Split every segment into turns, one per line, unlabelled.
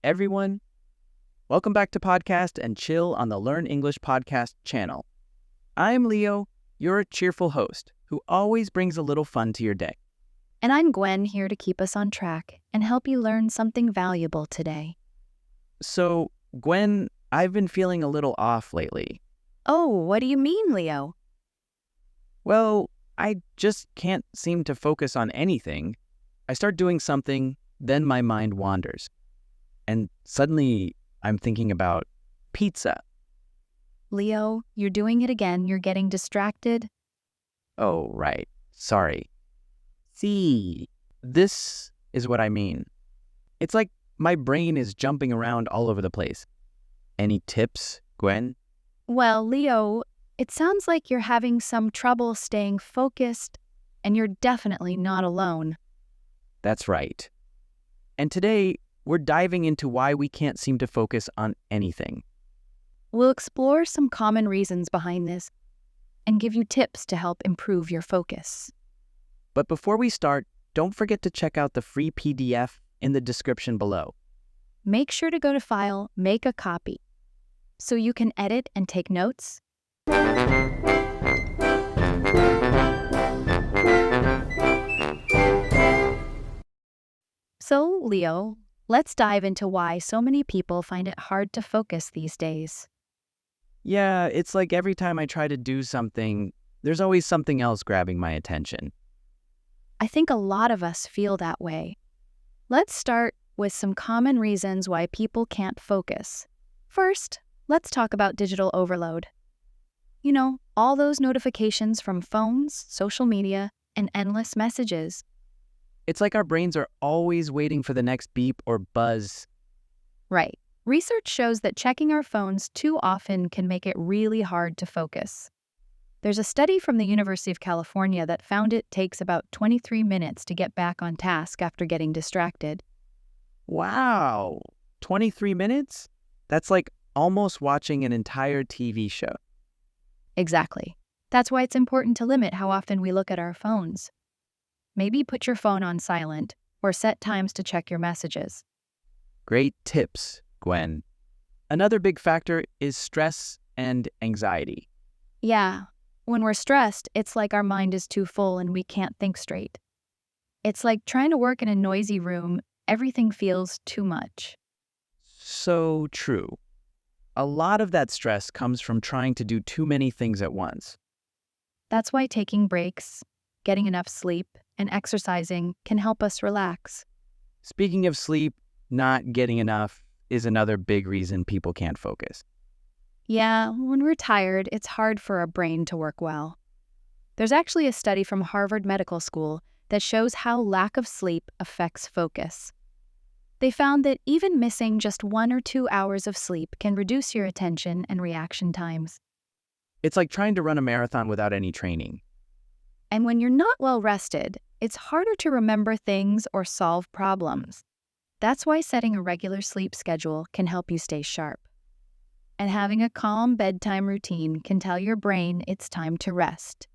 everyone. Welcome back to Podcast and Chill on the Learn English Podcast channel. I'm Leo, your cheerful host, who always brings a little fun to your day.
And I'm Gwen, here to keep us on track and help you learn something valuable today.
So, Gwen, I've been feeling a little off lately.
Oh, what do you mean, Leo?
Well, I just can't seem to focus on anything. I start doing something, then my mind wanders. And suddenly, I'm thinking about pizza.
Leo, you're doing it again. You're getting distracted.
Oh, right. Sorry. See, this is what I mean. It's like my brain is jumping around all over the place. Any tips, Gwen?
Well, Leo, it sounds like you're having some trouble staying focused, and you're definitely not alone.
That's right. And today, we're diving into why we can't seem to focus on anything.
We'll explore some common reasons behind this and give you tips to help improve your focus.
But before we start, don't forget to check out the free PDF in the description below.
Make sure to go to File, Make a Copy, so you can edit and take notes. So, Leo, let's dive into why so many people find it hard to focus these days.
Yeah, it's like every time I try to do something, there's always something else grabbing my attention.
I think a lot of us feel that way. Let's start with some common reasons why people can't focus. First, let's talk about digital overload. You know, all those notifications from phones, social media, and endless messages.
It's like our brains are always waiting for the next beep or buzz.
Right. Research shows that checking our phones too often can make it really hard to focus. There's a study from the University of California that found it takes about 23 minutes to get back on task after getting distracted.
Wow, 23 minutes? That's like almost watching an entire TV show.
Exactly. That's why it's important to limit how often we look at our phones. Maybe put your phone on silent or set times to check your messages.
Great tips, Gwen. Another big factor is stress and anxiety.
Yeah, when we're stressed, it's like our mind is too full and we can't think straight. It's like trying to work in a noisy room, everything feels too much.
So true. A lot of that stress comes from trying to do too many things at once.
That's why taking breaks, getting enough sleep, and exercising can help us relax.
Speaking of sleep, not getting enough is another big reason people can't focus.
Yeah, when we're tired, it's hard for our brain to work well. There's actually a study from Harvard Medical School that shows how lack of sleep affects focus. They found that even missing just 1 or 2 hours of sleep can reduce your attention and reaction times.
It's like trying to run a marathon without any training.
And when you're not well rested, it's harder to remember things or solve problems. That's why setting a regular sleep schedule can help you stay sharp. And having a calm bedtime routine can tell your brain it's time to rest.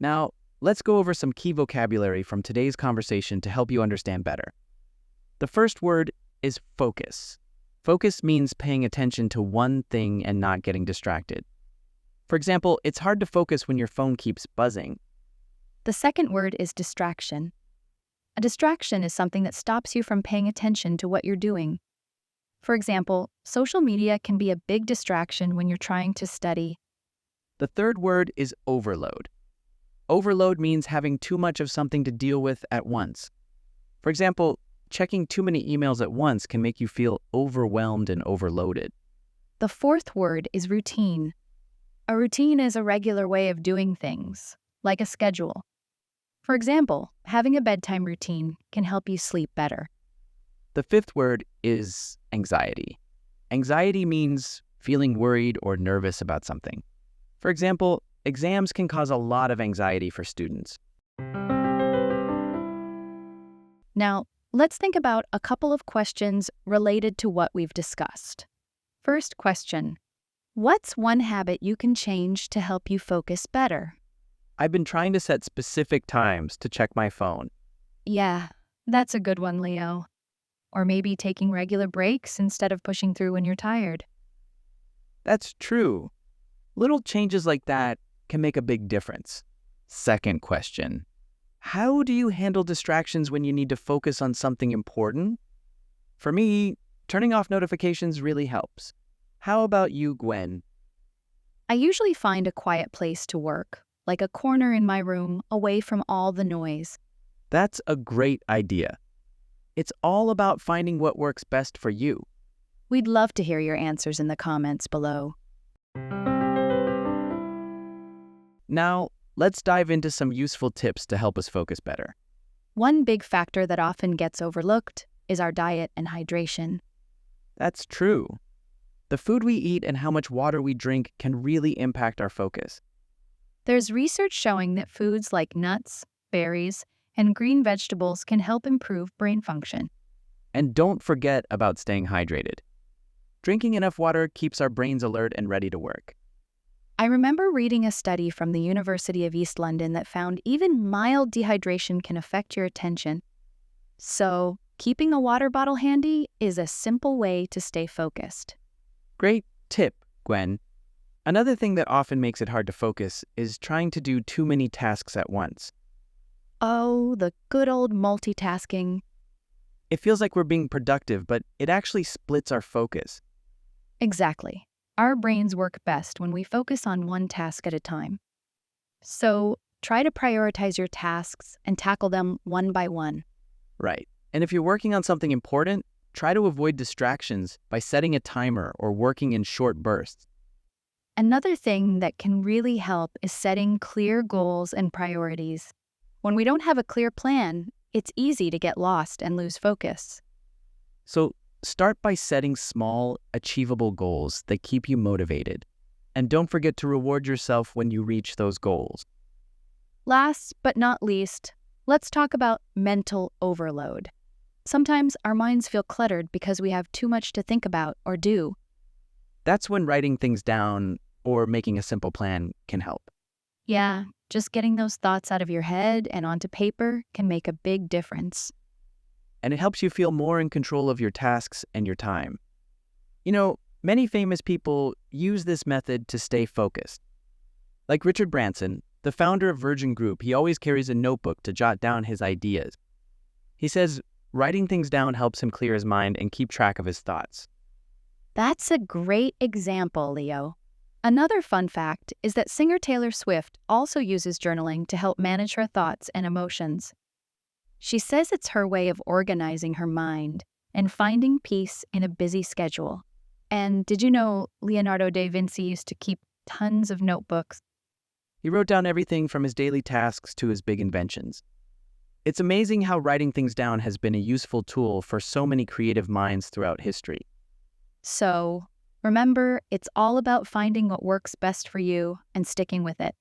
Now, let's go over some key vocabulary from today's conversation to help you understand better. The first word is focus. Focus means paying attention to one thing and not getting distracted. For example, it's hard to focus when your phone keeps buzzing.
The second word is distraction. A distraction is something that stops you from paying attention to what you're doing. For example, social media can be a big distraction when you're trying to study.
The third word is overload. Overload means having too much of something to deal with at once. For example, checking too many emails at once can make you feel overwhelmed and overloaded.
The fourth word is routine. A routine is a regular way of doing things, like a schedule. For example, having a bedtime routine can help you sleep better.
The fifth word is anxiety. Anxiety means feeling worried or nervous about something. For example, exams can cause a lot of anxiety for students.
Now, let's think about a couple of questions related to what we've discussed. First question: what's one habit you can change to help you focus better?
I've been trying to set specific times to check my phone.
Yeah, That's a good one, Leo. Or maybe taking regular breaks instead of pushing through when you're tired.
That's true. Little changes like that can make a big difference. Second question. How do you handle distractions when you need to focus on something important? For me, turning off notifications really helps. How about you, Gwen?
I usually find a quiet place to work, like a corner in my room away from all the noise.
That's a great idea. It's all about finding what works best for you.
We'd love to hear your answers in the comments below.
Now, let's dive into some useful tips to help us focus better.
One big factor that often gets overlooked is our diet and hydration.
That's true. The food we eat and how much water we drink can really impact our focus.
There's research showing that foods like nuts, berries, and green vegetables can help improve brain function.
And don't forget about staying hydrated. Drinking enough water keeps our brains alert and ready to work.
I remember reading a study from the University of East London that found even mild dehydration can affect your attention. So, keeping a water bottle handy is a simple way to stay focused.
Great tip, Gwen. Another thing that often makes it hard to focus is trying to do too many tasks at once.
Oh, the good old multitasking.
It feels like we're being productive, but it actually splits our focus.
Exactly. Our brains work best when we focus on one task at a time. So, try to prioritize your tasks and tackle them one by one.
Right. And if you're working on something important, try to avoid distractions by setting a timer or working in short bursts.
Another thing that can really help is setting clear goals and priorities. When we don't have a clear plan, it's easy to get lost and lose focus.
So start by setting small, achievable goals that keep you motivated. And don't forget to reward yourself when you reach those goals.
Last but not least, let's talk about mental overload. Sometimes our minds feel cluttered because we have too much to think about or do.
That's when writing things down or making a simple plan can help.
Yeah, just getting those thoughts out of your head and onto paper can make a big difference.
And it helps you feel more in control of your tasks and your time. You know, many famous people use this method to stay focused. Like Richard Branson, the founder of Virgin Group, he always carries a notebook to jot down his ideas. He says writing things down helps him clear his mind and keep track of his thoughts.
That's a great example, Leo. Another fun fact is that singer Taylor Swift also uses journaling to help manage her thoughts and emotions. She says it's her way of organizing her mind and finding peace in a busy schedule. And did you know Leonardo da Vinci used to keep tons of notebooks?
He wrote down everything from his daily tasks to his big inventions. It's amazing how writing things down has been a useful tool for so many creative minds throughout history.
So, remember, it's all about finding what works best for you and sticking with it.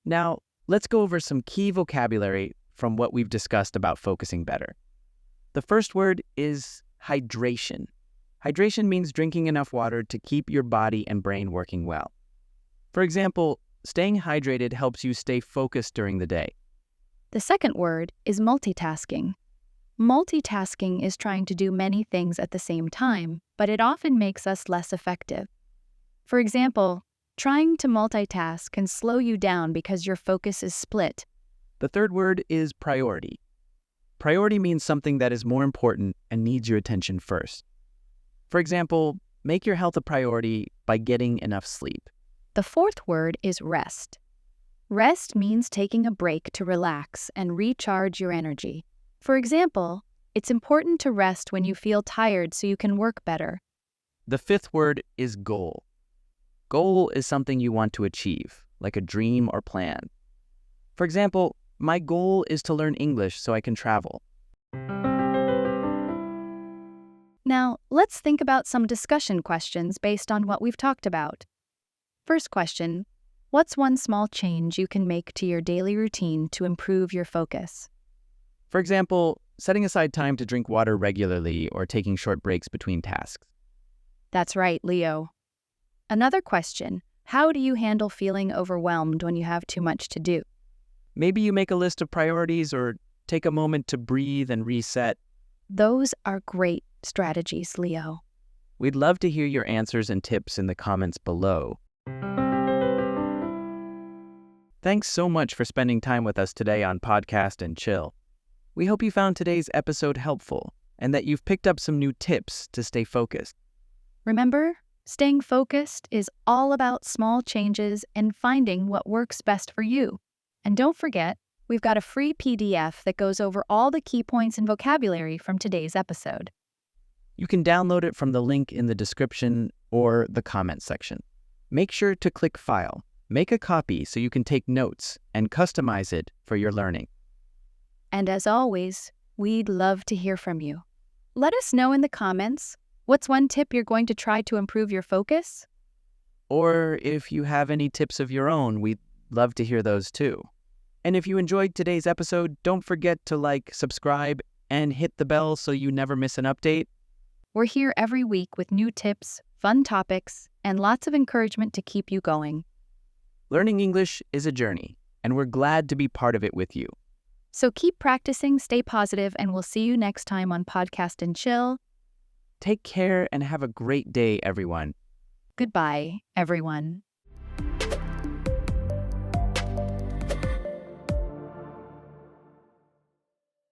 Now, let's go over some key vocabulary from what we've discussed about focusing better. The first word is hydration. Hydration means drinking enough water to keep your body and brain working well. For example, staying hydrated helps you stay focused during the day.
The second word is multitasking. Multitasking is trying to do many things at the same time, but it often makes us less effective. For example, trying to multitask can slow you down because your focus is split.
The third word is priority. Priority means something that is more important and needs your attention first. For example, make your health a priority by getting enough sleep.
The fourth word is rest. Rest means taking a break to relax and recharge your energy. For example, it's important to rest when you feel tired so you can work better.
The fifth word is goal. Goal is something you want to achieve, like a dream or plan. For example, my goal is to learn English so I can travel.
Now, let's think about some discussion questions based on what we've talked about. First question, what's one small change you can make to your daily routine to improve your focus?
For example, setting aside time to drink water regularly or taking short breaks between tasks.
That's right, Leo. Another question, how do you handle feeling overwhelmed when you have too much to do?
Maybe you make a list of priorities or take a moment to breathe and reset.
Those are great strategies, Leo.
We'd love to hear your answers and tips in the comments below. Thanks so much for spending time with us today on Podcast and Chill. We hope you found today's episode helpful and that you've picked up some new tips to stay focused.
Remember, staying focused is all about small changes and finding what works best for you. And don't forget, we've got a free PDF that goes over all the key points and vocabulary from today's episode.
You can download it from the link in the description or the comments section. Make sure to click File, make a copy so you can take notes, and customize it for your learning.
And as always, we'd love to hear from you. Let us know in the comments, what's one tip you're going to try to improve your focus?
Or if you have any tips of your own, we'd love to hear those too. And if you enjoyed today's episode, don't forget to like, subscribe, and hit the bell so you never miss an update.
We're here every week with new tips, fun topics, and lots of encouragement to keep you going.
Learning English is a journey, and we're glad to be part of it with you.
So keep practicing, stay positive, and we'll see you next time on Podcast and Chill.
Take care and have a great day, everyone.
Goodbye, everyone.